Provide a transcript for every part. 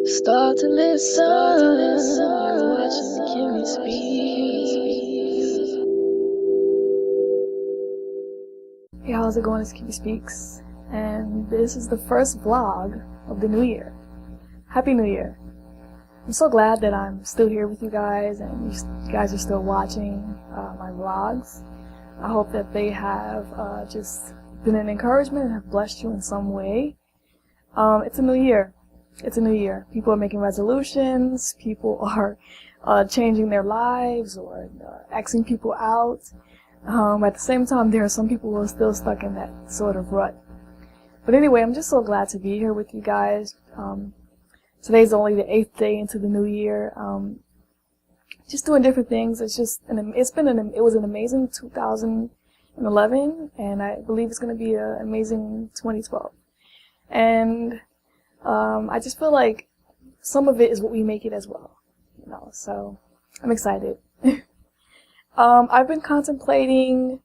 Start to listen. You're watching Kimmy Speaks. Hey, how's it going? It's Kimmy Speaks, and this is the first vlog of the new year. Happy New Year! I'm so glad that I'm still here with you guys, and you guys are still watching my vlogs. I hope that they have just been an encouragement and have blessed you in some way. It's a new year. It's a new year. People are making resolutions. People are changing their lives or Xing people out. At the same time, there are some people who are still stuck in that sort of rut. But anyway, I'm just so glad to be here with you guys. Today's only the 8th day into the new year. Just doing different things. It was an amazing 2011, and I believe it's going to be an amazing 2012. And I just feel like some of it is what we make it as well, so I'm excited. I've been contemplating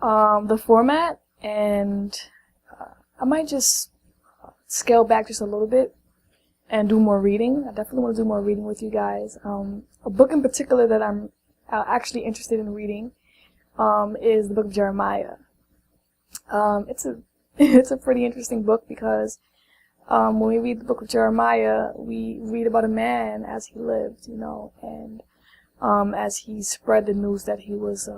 the format, and I might just scale back just a little bit and do more reading. I definitely want to do more reading with you guys. A book in particular that I'm actually interested in reading is the book of Jeremiah. It's a pretty interesting book because when we read the book of Jeremiah, we read about a man as he lived, and as he spread the news that he was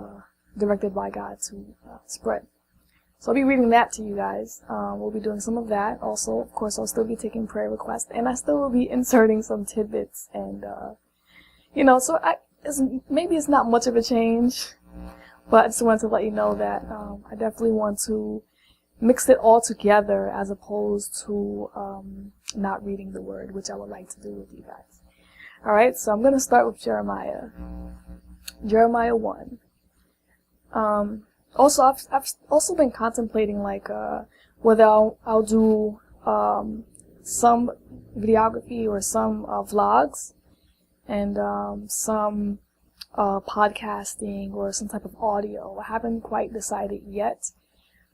directed by God to spread. So I'll be reading that to you guys. We'll be doing some of that. Also, of course, I'll still be taking prayer requests, and I still will be inserting some tidbits. And, so maybe it's not much of a change, but I just wanted to let you know that I definitely want to mix it all together as opposed to not reading the word, which I would like to do with you guys. Alright, so I'm going to start with Jeremiah. Jeremiah 1. Also, I've also been contemplating whether I'll do some videography or some vlogs and some podcasting or some type of audio. I haven't quite decided yet.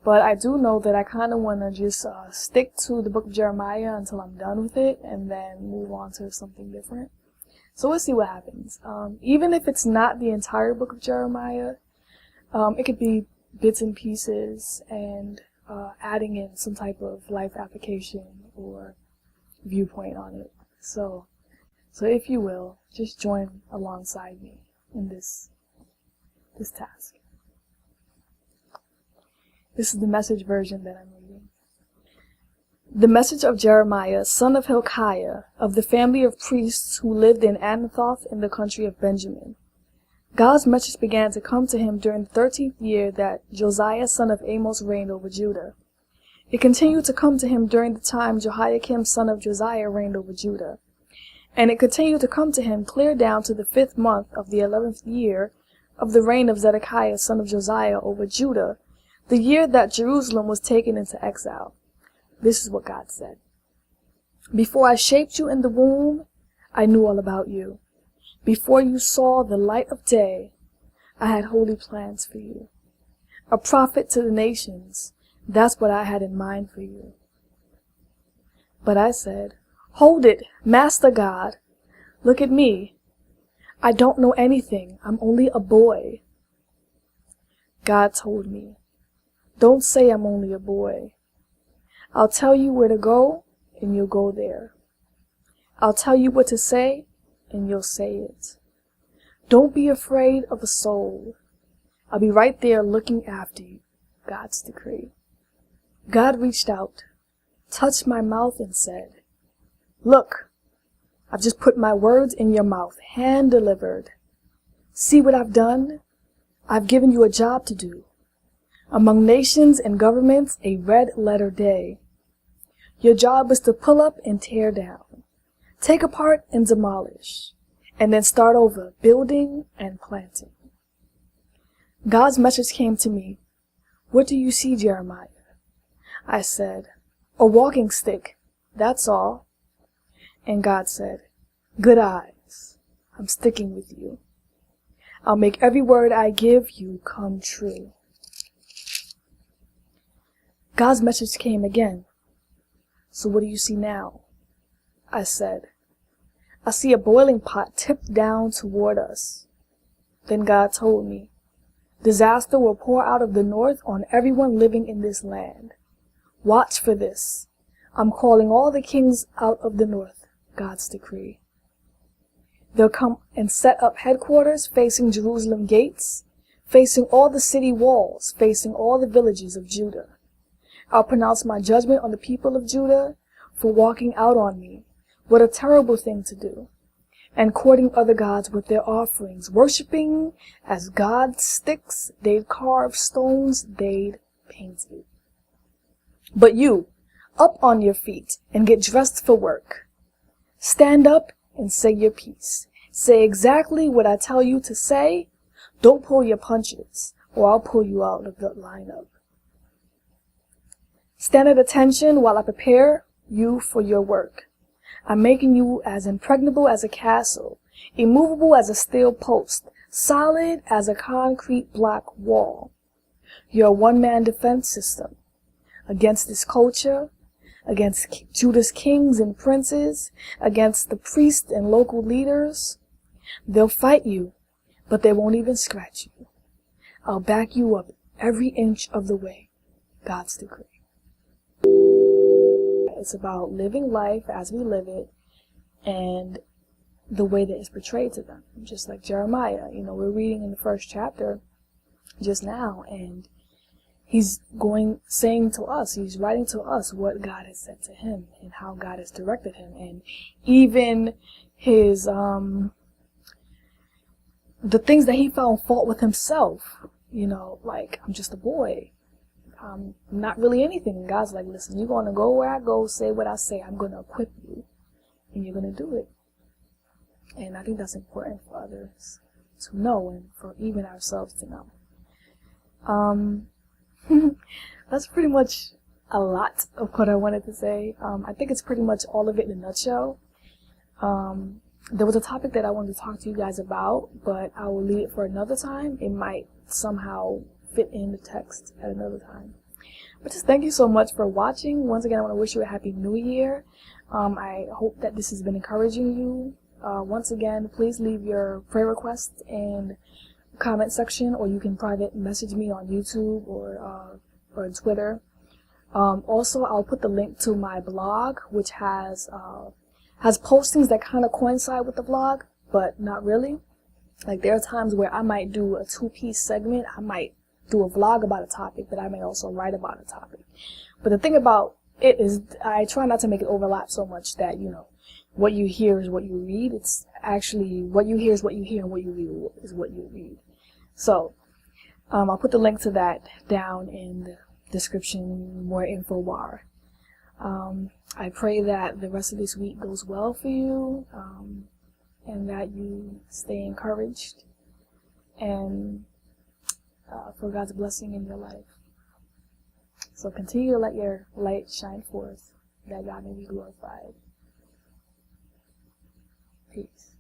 But I do know that I kind of want to just stick to the book of Jeremiah until I'm done with it and then move on to something different. So we'll see what happens. Even if it's not the entire book of Jeremiah, it could be bits and pieces and adding in some type of life application or viewpoint on it. So if you will, just join alongside me in this task. This is the Message version that I'm reading. The message of Jeremiah, son of Hilkiah, of the family of priests who lived in Anathoth in the country of Benjamin. God's message began to come to him during the 13th year that Josiah, son of Amos, reigned over Judah. It continued to come to him during the time Jehoiakim, son of Josiah, reigned over Judah. And it continued to come to him clear down to the 5th month of the 11th year of the reign of Zedekiah, son of Josiah, over Judah, the year that Jerusalem was taken into exile. This is what God said. Before I shaped you in the womb, I knew all about you. Before you saw the light of day, I had holy plans for you. A prophet to the nations, that's what I had in mind for you. But I said, hold it, Master God. Look at me. I don't know anything. I'm only a boy. God told me, don't say I'm only a boy. I'll tell you where to go, and you'll go there. I'll tell you what to say, and you'll say it. Don't be afraid of a soul. I'll be right there looking after you. God's decree. God reached out, touched my mouth, and said, look, I've just put my words in your mouth, hand delivered. See what I've done? I've given you a job to do. Among nations and governments, a red-letter day. Your job is to pull up and tear down, take apart and demolish, and then start over, building and planting. God's message came to me. What do you see, Jeremiah? I said, a walking stick, that's all. And God said, good eyes, I'm sticking with you. I'll make every word I give you come true. God's message came again. So what do you see now? I said. I see a boiling pot tipped down toward us. Then God told me, disaster will pour out of the north on everyone living in this land. Watch for this. I'm calling all the kings out of the north, God's decree. They'll come and set up headquarters facing Jerusalem gates, facing all the city walls, facing all the villages of Judah. I'll pronounce my judgment on the people of Judah for walking out on me. What a terrible thing to do. And courting other gods with their offerings, worshiping as God's sticks they'd carved, stones they'd painted. But you, up on your feet and get dressed for work. Stand up and say your piece. Say exactly what I tell you to say. Don't pull your punches, or I'll pull you out of the lineup. Stand at attention while I prepare you for your work. I'm making you as impregnable as a castle, immovable as a steel post, solid as a concrete block wall. You're a one-man defense system against this culture, against Judah's kings and princes, against the priests and local leaders. They'll fight you, but they won't even scratch you. I'll back you up every inch of the way. God's decree. It's about living life as we live it and the way that it's portrayed to them. Just like Jeremiah, we're reading in the first chapter just now, and he's saying to us, he's writing to us what God has said to him and how God has directed him, and even his, the things that he found fault with himself, like, I'm just a boy. I'm not really anything. And God's like, listen, you're going to go where I go, say what I say. I'm going to equip you, and you're going to do it. And I think that's important for others to know, and for even ourselves to know. That's pretty much a lot of what I wanted to say. I think it's pretty much all of it in a nutshell. There was a topic that I wanted to talk to you guys about, but I will leave it for another time. It might somehow fit in the text at another time. But just thank you so much for watching. Once again, I want to wish you a happy new year. I hope that this has been encouraging you. Once again, please leave your prayer requests in the comment section, or you can private message me on YouTube or Twitter. Also, I'll put the link to my blog, which has postings that kind of coincide with the vlog, but not really. Like, there are times where I might do a 2-piece segment. I might do a vlog about a topic, but I may also write about a topic. But the thing about it is, I try not to make it overlap so much that, what you hear is what you read. It's actually what you hear is what you hear, and what you read is what you read. So, I'll put the link to that down in the description, more info bar. I pray that the rest of this week goes well for you, and that you stay encouraged, and for God's blessing in your life. So continue to let your light shine forth, that God may be glorified. Peace.